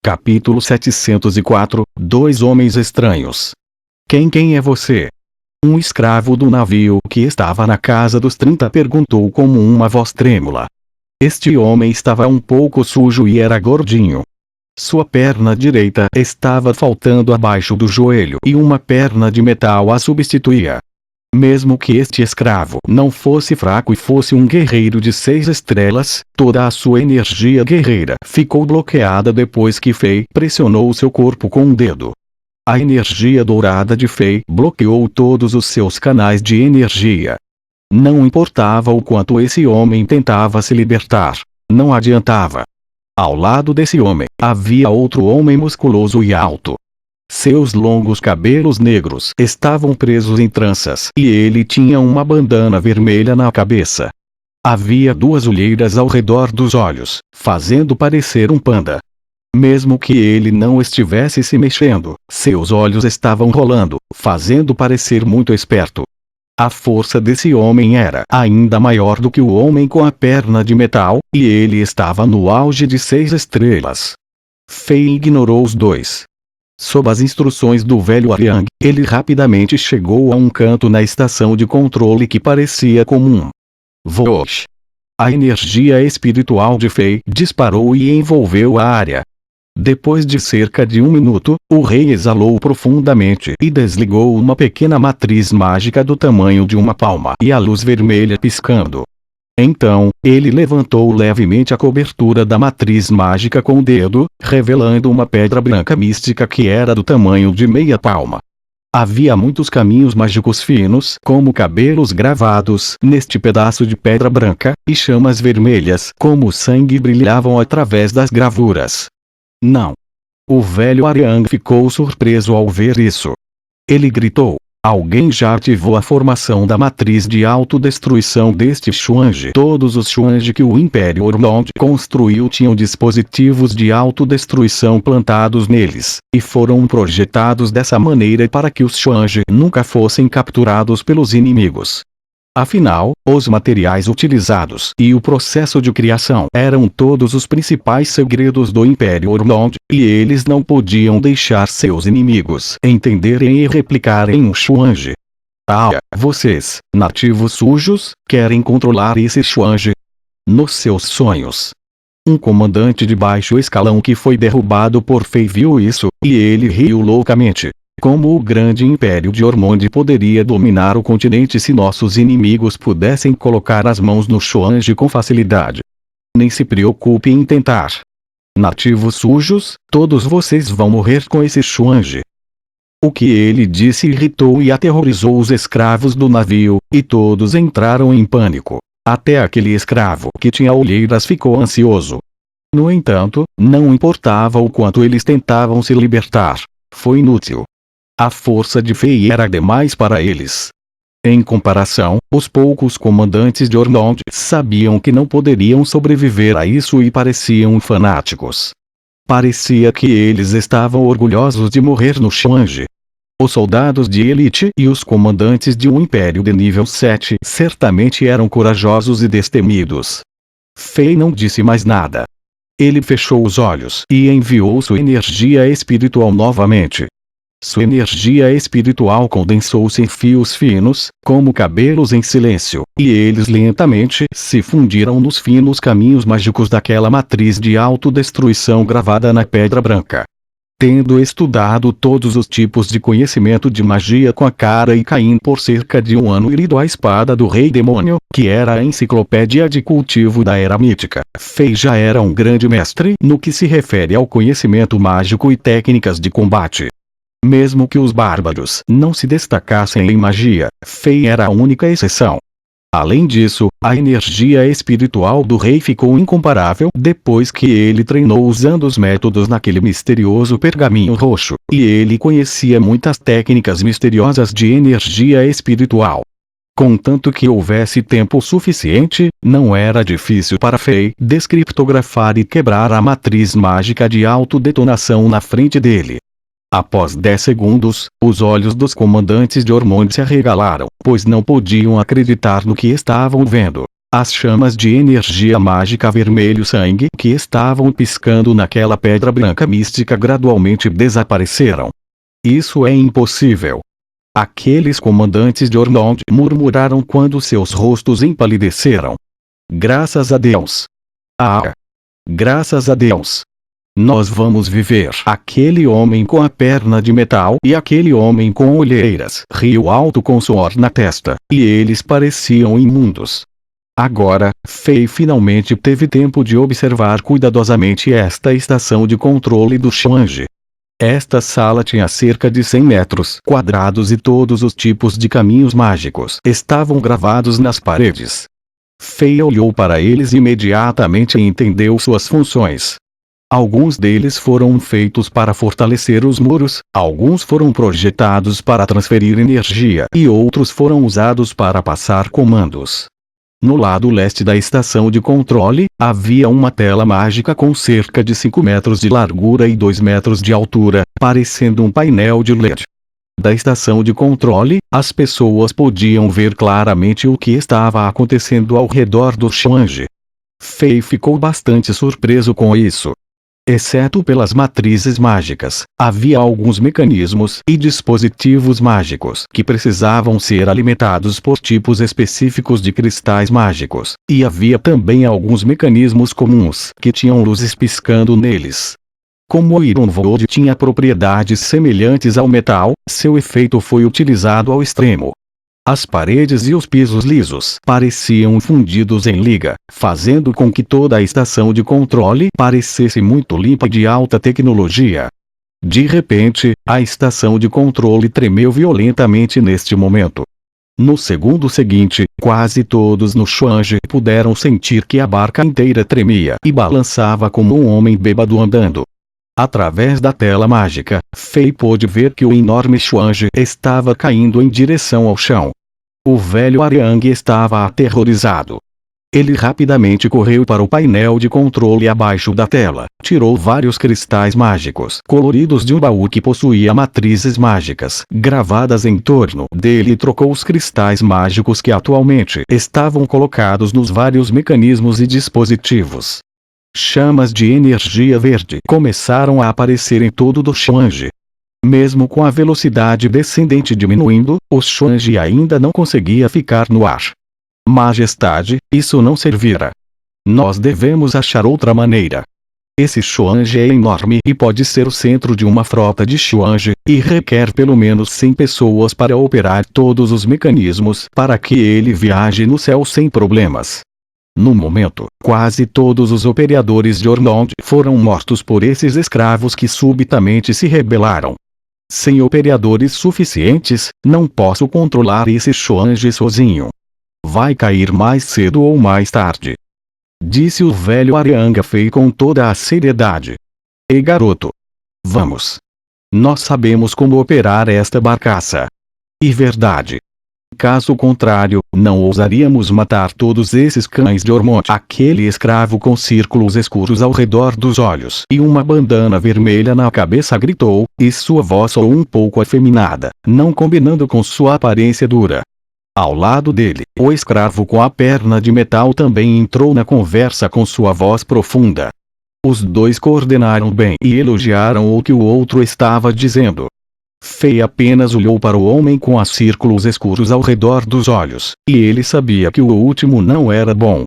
Capítulo 704 – Dois homens estranhos. Quem é você? Um escravo do navio que estava na casa dos 30 perguntou com uma voz trêmula. Este homem estava um pouco sujo e era gordinho. Sua perna direita estava faltando abaixo do joelho e uma perna de metal a substituía. Mesmo que este escravo não fosse fraco e fosse um guerreiro de 6 estrelas, toda a sua energia guerreira ficou bloqueada depois que Fei pressionou seu corpo com um dedo. A energia dourada de Fei bloqueou todos os seus canais de energia. Não importava o quanto esse homem tentava se libertar, não adiantava. Ao lado desse homem, havia outro homem musculoso e alto. Seus longos cabelos negros estavam presos em tranças e ele tinha uma bandana vermelha na cabeça. Havia 2 olheiras ao redor dos olhos, fazendo parecer um panda. Mesmo que ele não estivesse se mexendo, seus olhos estavam rolando, fazendo parecer muito esperto. A força desse homem era ainda maior do que o homem com a perna de metal, e ele estava no auge de 6 estrelas. Fei ignorou os dois. Sob as instruções do velho Ariang, ele rapidamente chegou a um canto na estação de controle que parecia comum. Vosh! A energia espiritual de Fei disparou e envolveu a área. Depois de cerca de 1 minuto, o rei exalou profundamente e desligou uma pequena matriz mágica do tamanho de uma palma e a luz vermelha piscando. Então, ele levantou levemente a cobertura da matriz mágica com o dedo, revelando uma pedra branca mística que era do tamanho de meia palma. Havia muitos caminhos mágicos finos, como cabelos gravados, neste pedaço de pedra branca, e chamas vermelhas, como sangue brilhavam através das gravuras. Não. O velho Ariang ficou surpreso ao ver isso. Ele gritou. Alguém já ativou a formação da matriz de autodestruição deste Xuange. Todos os Xuange que o Império Orlond construiu tinham dispositivos de autodestruição plantados neles, e foram projetados dessa maneira para que os Xuange nunca fossem capturados pelos inimigos. Afinal, os materiais utilizados e o processo de criação eram todos os principais segredos do Império Orlond, e eles não podiam deixar seus inimigos entenderem e replicarem um Xuange. Vocês, nativos sujos, querem controlar esse Xuange? Nos seus sonhos. Um comandante de baixo escalão que foi derrubado por Fei viu isso, e ele riu loucamente. Como o grande império de Ormond poderia dominar o continente se nossos inimigos pudessem colocar as mãos no Xuange com facilidade? Nem se preocupe em tentar. Nativos sujos, todos vocês vão morrer com esse Xuange. O que ele disse irritou e aterrorizou os escravos do navio, e todos entraram em pânico. Até aquele escravo que tinha olheiras ficou ansioso. No entanto, não importava o quanto eles tentavam se libertar. Foi inútil. A força de Fei era demais para eles. Em comparação, os poucos comandantes de Orlond sabiam que não poderiam sobreviver a isso e pareciam fanáticos. Parecia que eles estavam orgulhosos de morrer no Xuange. Os soldados de elite e os comandantes de um império de nível 7 certamente eram corajosos e destemidos. Fei não disse mais nada. Ele fechou os olhos e enviou sua energia espiritual novamente. Sua energia espiritual condensou-se em fios finos, como cabelos em silêncio, e eles lentamente se fundiram nos finos caminhos mágicos daquela matriz de autodestruição gravada na pedra branca. Tendo estudado todos os tipos de conhecimento de magia com a Cara e Caim por cerca de 1 ano e lido a espada do Rei Demônio, que era a enciclopédia de cultivo da Era Mítica, Fei já era um grande mestre no que se refere ao conhecimento mágico e técnicas de combate. Mesmo que os bárbaros não se destacassem em magia, Fei era a única exceção. Além disso, a energia espiritual do rei ficou incomparável depois que ele treinou usando os métodos naquele misterioso pergaminho roxo, e ele conhecia muitas técnicas misteriosas de energia espiritual. Contanto que houvesse tempo suficiente, não era difícil para Fei descriptografar e quebrar a matriz mágica de autodetonação na frente dele. Após 10 segundos, os olhos dos comandantes de Ormond se arregalaram, pois não podiam acreditar no que estavam vendo. As chamas de energia mágica vermelho-sangue que estavam piscando naquela pedra branca mística gradualmente desapareceram. Isso é impossível. Aqueles comandantes de Ormond murmuraram quando seus rostos empalideceram. Graças a Deus! Ah! Graças a Deus! Nós vamos viver. Aquele homem com a perna de metal e aquele homem com olheiras riu alto com suor na testa, e eles pareciam imundos. Agora, Fei finalmente teve tempo de observar cuidadosamente esta estação de controle do Xuange. Esta sala tinha cerca de 100 metros quadrados e todos os tipos de caminhos mágicos estavam gravados nas paredes. Fei olhou para eles e imediatamente entendeu suas funções. Alguns deles foram feitos para fortalecer os muros, alguns foram projetados para transferir energia e outros foram usados para passar comandos. No lado leste da estação de controle, havia uma tela mágica com cerca de 5 metros de largura e 2 metros de altura, parecendo um painel de LED. Da estação de controle, as pessoas podiam ver claramente o que estava acontecendo ao redor do Xuange. Fei ficou bastante surpreso com isso. Exceto pelas matrizes mágicas, havia alguns mecanismos e dispositivos mágicos que precisavam ser alimentados por tipos específicos de cristais mágicos, e havia também alguns mecanismos comuns que tinham luzes piscando neles. Como o Ironvold tinha propriedades semelhantes ao metal, seu efeito foi utilizado ao extremo. As paredes e os pisos lisos pareciam fundidos em liga, fazendo com que toda a estação de controle parecesse muito limpa e de alta tecnologia. De repente, a estação de controle tremeu violentamente neste momento. No segundo seguinte, quase todos no Xuange puderam sentir que a barca inteira tremia e balançava como um homem bêbado andando. Através da tela mágica, Fei pôde ver que o enorme Xuange estava caindo em direção ao chão. O velho Ariang estava aterrorizado. Ele rapidamente correu para o painel de controle abaixo da tela, tirou vários cristais mágicos coloridos de um baú que possuía matrizes mágicas gravadas em torno dele e trocou os cristais mágicos que atualmente estavam colocados nos vários mecanismos e dispositivos. Chamas de energia verde começaram a aparecer em todo o Xuange. Mesmo com a velocidade descendente diminuindo, o Xuange ainda não conseguia ficar no ar. Majestade, isso não servirá. Nós devemos achar outra maneira. Esse Xuange é enorme e pode ser o centro de uma frota de Xuange, e requer pelo menos 100 pessoas para operar todos os mecanismos para que ele viaje no céu sem problemas. No momento, quase todos os operadores de Ormond foram mortos por esses escravos que subitamente se rebelaram. Sem operadores suficientes, não posso controlar esse Xuange sozinho. Vai cair mais cedo ou mais tarde. Disse o velho Ariang Fei com toda a seriedade. Ei garoto! Vamos! Nós sabemos como operar esta barcaça. E verdade. Caso contrário, não ousaríamos matar todos esses cães de Ormond. Aquele escravo com círculos escuros ao redor dos olhos e uma bandana vermelha na cabeça gritou, e sua voz soou um pouco afeminada, não combinando com sua aparência dura. Ao lado dele, o escravo com a perna de metal também entrou na conversa com sua voz profunda. Os dois coordenaram bem e elogiaram o que o outro estava dizendo. Fei apenas olhou para o homem com os círculos escuros ao redor dos olhos, e ele sabia que o último não era bom.